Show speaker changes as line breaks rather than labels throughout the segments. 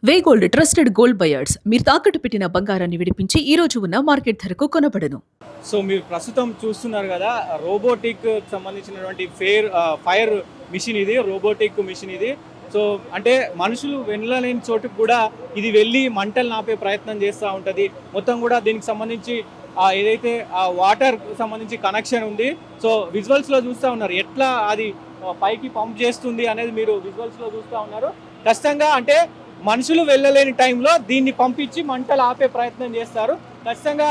వే gold trusted gold buyers మీరు తాకట్టు పెట్టిన బంగారాన్ని విడిపించి ఈ రోజు ఉన్న మార్కెట్ ధరకు కొనబడను.
సో మీరు ప్రస్తుతం చూస్తున్నారు కదా, రోబోటిక్ సంబంధించినటువంటి ఫైర్ మిషన్ ఇది, రోబోటిక్ మిషన్ ఇది. సో అంటే మనుషులు వెళ్ళలేని చోటుకు కూడా ఇది వెళ్ళి మంటలు ఆపే ప్రయత్నం చేస్తూ ఉంటుంది. మొత్తం కూడా దీనికి సంబంధించి ఏదైతే వాటర్ సంబంధించి కనెక్షన్ ఉంది. సో విజువల్స్లో చూస్తూ ఉన్నారు ఎట్లా అది పైకి పంప్ చేస్తుంది అనేది మీరు విజువల్స్లో చూస్తూ ఉన్నారు. ఖచ్చితంగా అంటే మనుషులు వెళ్ళలేని టైంలో దీన్ని పంపించి మంటలు ఆపే ప్రయత్నం చేస్తారు. ఖచ్చితంగా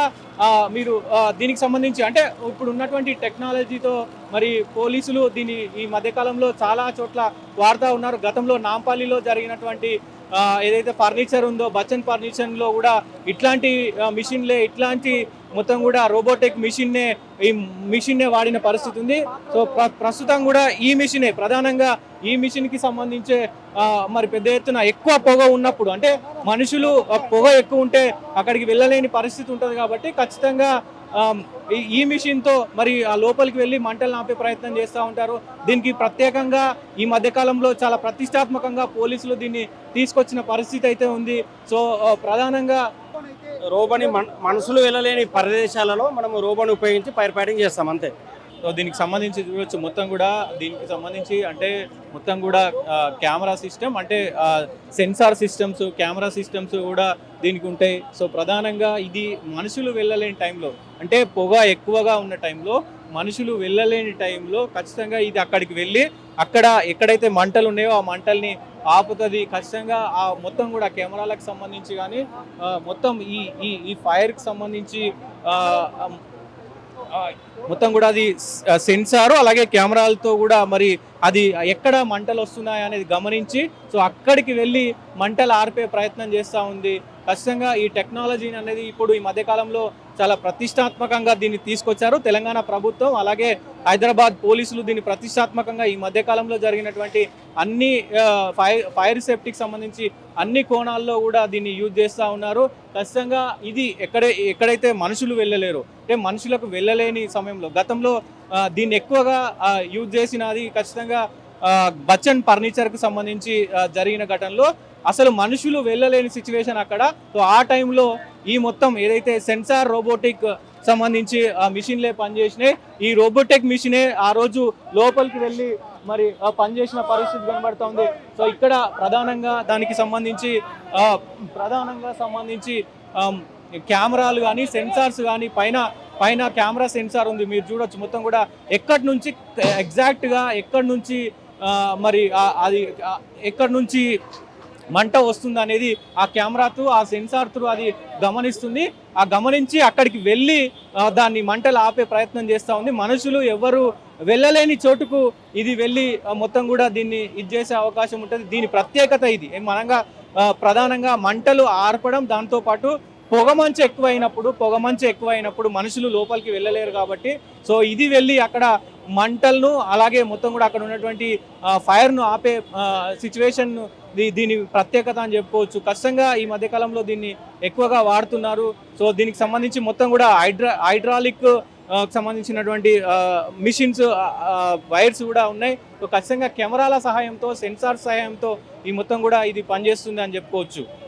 మీరు దీనికి సంబంధించి అంటే ఇప్పుడు ఉన్నటువంటి టెక్నాలజీతో మరి పోలీసులు దీన్ని ఈ మధ్యకాలంలో చాలా చోట్ల వాడుతూ ఉన్నారు. గతంలో నాంపల్లిలో జరిగినటువంటి ఏదైతే ఫర్నిచర్ ఉందో బచ్చన్ ఫర్నిచర్లో కూడా ఇట్లాంటి మిషన్లే ఇట్లాంటి మొత్తం కూడా రోబోటిక్ ఈ మిషన్నే వాడిన పరిస్థితి ఉంది. సో ప్రస్తుతం కూడా ఈ మిషనే ప్రధానంగా ఈ మిషన్కి సంబంధించే మరి పెద్ద ఎత్తున ఎక్కువ పొగ ఉన్నప్పుడు అంటే మనుషులు పొగ ఎక్కువ ఉంటే అక్కడికి వెళ్ళలేని పరిస్థితి ఉంటుంది కాబట్టి ఖచ్చితంగా ఈ మిషన్తో మరి ఆ లోపలికి వెళ్ళి మంటలు ఆపే ప్రయత్నం చేస్తూ ఉంటారు. దీనికి ప్రత్యేకంగా ఈ మధ్యకాలంలో చాలా ప్రతిష్టాత్మకంగా పోలీసులు దీన్ని తీసుకొచ్చిన పరిస్థితి అయితే ఉంది. సో ప్రధానంగా
రోబోని మనుషులు వెళ్ళలేని ప్రదేశాలలో మనం రోబోని ఉపయోగించి ఫైర్ ఫైటింగ్ చేస్తాం అంతే.
సో దీనికి సంబంధించి చూడవచ్చు మొత్తం కూడా దీనికి సంబంధించి అంటే మొత్తం కూడా కెమెరా సిస్టమ్ అంటే సెన్సార్ సిస్టమ్స్ కెమెరా సిస్టమ్స్ కూడా దీనికి ఉంటాయి. సో ప్రధానంగా ఇది మనుషులు వెళ్ళలేని టైంలో అంటే పొగ ఎక్కువగా ఉన్న టైంలో మనుషులు వెళ్ళలేని టైంలో ఖచ్చితంగా ఇది అక్కడికి వెళ్ళి అక్కడ ఎక్కడైతే మంటలు ఉన్నాయో ఆ మంటల్ని ఆపుతుంది. ఖచ్చితంగా ఆ మొత్తం కూడా కెమెరాలకు సంబంధించి కానీ మొత్తం ఈ ఫైర్కి సంబంధించి మొత్తం కూడా అది సెన్సారు అలాగే కెమెరాలతో కూడా మరి అది ఎక్కడ మంటలు వస్తున్నాయి అనేది గమనించి సో అక్కడికి వెళ్ళి మంటలు ఆర్పే ప్రయత్నం చేస్తూ ఉంది. ఖచ్చితంగా ఈ టెక్నాలజీని అనేది ఇప్పుడు ఈ మధ్యకాలంలో చాలా ప్రతిష్టాత్మకంగా దీన్ని తీసుకొచ్చారు తెలంగాణ ప్రభుత్వం. అలాగే హైదరాబాద్ పోలీసులు దీన్ని ప్రతిష్టాత్మకంగా ఈ మధ్యకాలంలో జరిగినటువంటి అన్ని ఫైర్ సేఫ్టీకి సంబంధించి అన్ని కోణాల్లో కూడా దీన్ని యూజ్ చేస్తూ ఉన్నారు. ఖచ్చితంగా ఇది ఎక్కడైతే మనుషులు వెళ్ళలేరు అంటే మనుషులకు వెళ్ళలేని సమయంలో గతంలో దీన్ని ఎక్కువగా యూజ్ చేసినది ఖచ్చితంగా బచ్చన్ ఫర్నిచర్కు సంబంధించి జరిగిన ఘటనలో అసలు మనుషులు వెళ్ళలేని సిచ్యువేషన్ అక్కడ. సో ఆ టైంలో ఈ మొత్తం ఏదైతే సెన్సార్ రోబోటిక్ సంబంధించి మిషన్లే పనిచేసినాయి. ఈ రోబోటిక్ మిషనే ఆ రోజు లోపలికి వెళ్ళి మరి పనిచేసిన పరిస్థితి కనబడుతుంది. సో ఇక్కడ ప్రధానంగా దానికి సంబంధించి కెమెరాలు కానీ సెన్సార్స్ కానీ పైన కెమెరా సెన్సార్ ఉంది మీరు చూడొచ్చు. మొత్తం కూడా ఎక్కడి నుంచి ఎగ్జాక్ట్గా ఎక్కడి నుంచి మరి అది ఎక్కడి నుంచి మంట వస్తుంది అనేది ఆ కెమెరా త్రూ ఆ సెన్సార్ త్రూ అది గమనిస్తుంది. ఆ గమనించి అక్కడికి వెళ్ళి దాన్ని మంటలు ఆపే ప్రయత్నం చేస్తూ ఉంది. మనుషులు ఎవరు వెళ్ళలేని చోటుకు ఇది వెళ్ళి మొత్తం కూడా దీన్ని ఇది చేసే అవకాశం ఉంటుంది. దీని ప్రత్యేకత ఇది మనంగా ప్రధానంగా మంటలు ఆర్పడం, దాంతోపాటు పొగమంచు ఎక్కువైనప్పుడు మనుషులు లోపలికి వెళ్ళలేరు కాబట్టి సో ఇది వెళ్ళి అక్కడ మంటలను అలాగే మొత్తం కూడా అక్కడ ఉన్నటువంటి ఫైర్ను ఆపే సిచ్యువేషన్ దీని ప్రత్యేకత అని చెప్పుకోవచ్చు. ఖచ్చితంగా ఈ మధ్యకాలంలో దీన్ని ఎక్కువగా వాడుతున్నారు. సో దీనికి సంబంధించి మొత్తం కూడా హైడ్రాలిక్ సంబంధించినటువంటి మిషన్స్ వైర్స్ కూడా ఉన్నాయి. సో ఖచ్చితంగా కెమెరాల సహాయంతో సెన్సార్ సహాయంతో ఈ మొత్తం కూడా ఇది పనిచేస్తుంది అని చెప్పుకోవచ్చు.